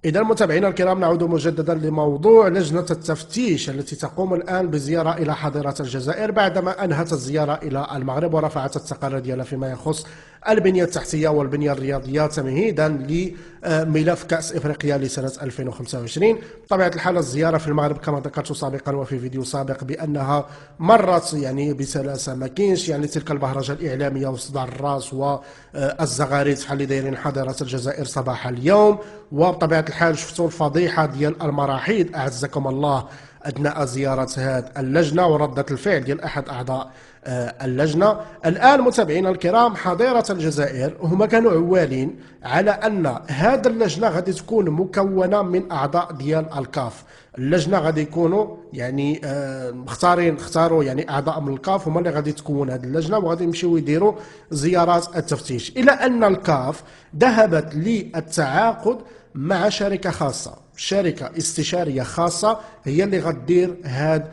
إذا متابعينا الكرام، نعود مجددا لموضوع لجنة التفتيش التي تقوم الآن بزيارة إلى حاضرة الجزائر بعدما أنهت الزيارة إلى المغرب ورفعت التقارير ديالها فيما يخص البنية التحتية والبنية الرياضية تمهيدا لملف كأس إفريقيا لسنة 2025. بطبيعة الحال الزيارة في المغرب كما ذكرت سابقا وفي فيديو سابق بأنها مرت بسلاسة، ما كاينش تلك البهرجة الإعلامية وصداع الراس والزغاريد بحال اللي دايرين حاضرة الجزائر صباح اليوم. وبطبيعة الحال شفتوا الفضيحة ديال المراحيض أعزكم الله أثناء زيارة هذه اللجنة وردة الفعل ديال أحد أعضاء اللجنة. الآن متابعينا الكرام، حضيرة الجزائر هما كانوا عوالين على أن هذه اللجنة غادي تكون مكونة من أعضاء ديال الكاف. اللجنة غادي يكونوا اختاروا أعضاء من الكاف هما اللي غادي تكون هذه اللجنة، وغادي يمشيو يديروا زيارات التفتيش، إلى أن الكاف ذهبت للتعاقد مع شركة خاصة، شركة استشارية خاصة هي اللي غدير هاد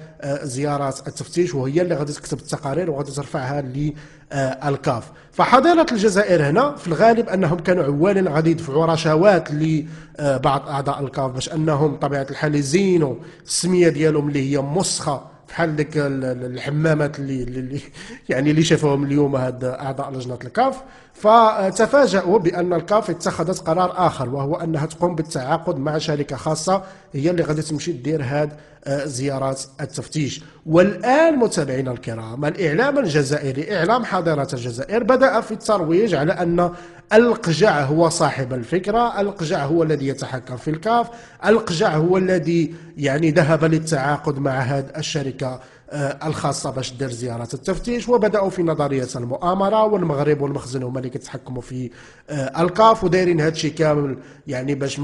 زيارات التفتيش، وهي اللي غادي تكتب التقارير وغادي ترفعها للكاف. فحضيرة الجزائر هنا في الغالب انهم كانوا عوالين غادي يدفعوا رشاوات لبعض اعضاء الكاف باش انهم بطبيعة الحال يزينوا السمية ديالهم اللي هي مسخة بحال ديك الحمامات اللي شافوهم اليوم هاد اعضاء لجنه الكاف. فتفاجؤوا بان الكاف اتخذت قرار اخر، وهو انها تقوم بالتعاقد مع شركه خاصه هي اللي غادي تمشي دير هاد زيارات التفتيش. والان متابعينا الكرام، الاعلام الجزائري، اعلام حاضره الجزائر، بدا في الترويج على ان القجع هو صاحب الفكره، القجع هو الذي يتحكم في الكاف، القجع هو الذي ذهب للتعاقد مع هذه الشركه الخاصه باش دير زياره التفتيش. وبداوا في نظريه المؤامره، والمغرب والمخزن هما اللي كيتحكموا في الكاف، ودايرين هذا الشيء كامل باش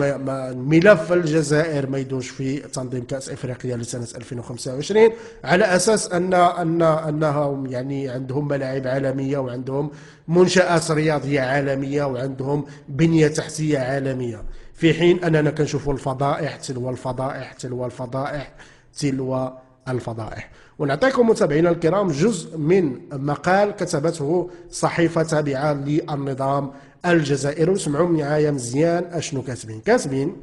ملف الجزائر ما يدوش في تنظيم كاس افريقيا لسنه 2025، على اساس انهم عندهم ملاعب عالميه، وعندهم منشآت رياضيه عالميه، وعندهم بنيه تحتيه عالميه، في حين اننا كنشوفوا الفضائح تلو الفضائح تلو الفضائح تلو الفضائح. ونعطيكم متابعينا الكرام جزء من مقال كتبته صحيفة تابعة للنظام الجزائري، وسمعوا معايا مزيان اشنو كاتبين.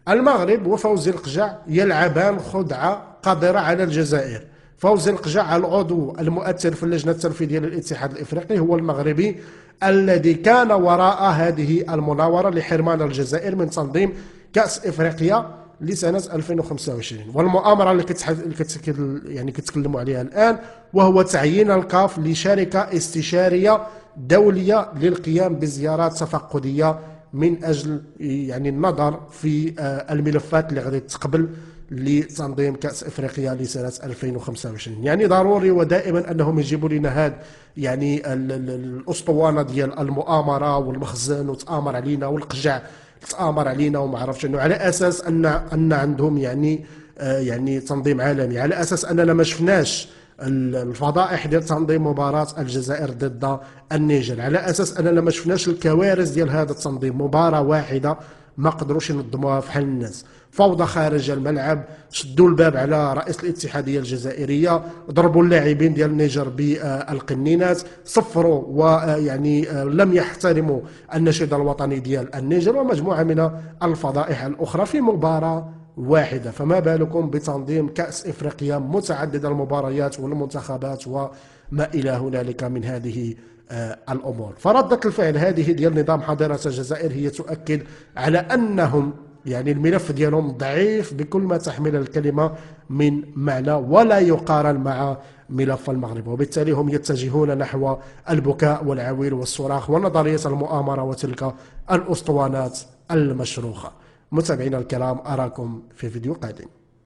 المغرب وفوزي القجع يلعبان خدعة قذرة على الجزائر. فوزي القجع العضو المؤثر في اللجنة التنفيذية للاتحاد الإفريقي هو المغربي الذي كان وراء هذه المناورة لحرمان الجزائر من تنظيم كأس إفريقيا لسنة 2025. والمؤامرة اللي كتكلموا عليها الآن وهو تعيين الكاف لشركة استشارية دولية للقيام بزيارات تفقدية من أجل النظر في الملفات اللي غادي تقبل لتنظيم كأس إفريقيا لسنة 2025. ضروري ودائما أنهم يجيبوا لنا هذا الأسطوانة ديال المؤامرة والمخزن وتآمر علينا والقجع تآمر علينا وما عرفتش انه، على اساس ان عندهم تنظيم عالمي، على اساس اننا ما شفناش الفضائح ديال تنظيم مباراة الجزائر ضد النيجر، على اساس اننا ما شفناش الكوارث ديال هذا التنظيم. مباراة واحدة ما قدروش ينظموها فحال الناس، فوضى خارج الملعب، شدوا الباب على رئيس الاتحادية الجزائرية، ضربوا اللاعبين ديال النيجر بالقنينات، صفروا لم يحترموا النشيد الوطني ديال النيجر، ومجموعة من الفضائح الأخرى في مباراة واحدة. فما بالكم بتنظيم كأس إفريقيا متعدد المباريات والمنتخبات وما إلى هنالك من هذه الأمور. فردة الفعل هذه ديال نظام حضارة الجزائر هي تؤكد على أنهم الملف ديالهم ضعيف بكل ما تحمل الكلمة من معنى، ولا يقارن مع ملف المغرب، وبالتالي هم يتجهون نحو البكاء والعويل والصراخ ونظرية المؤامرة وتلك الأسطوانات المشروخة. متابعينا الكرام، أراكم في فيديو قادم.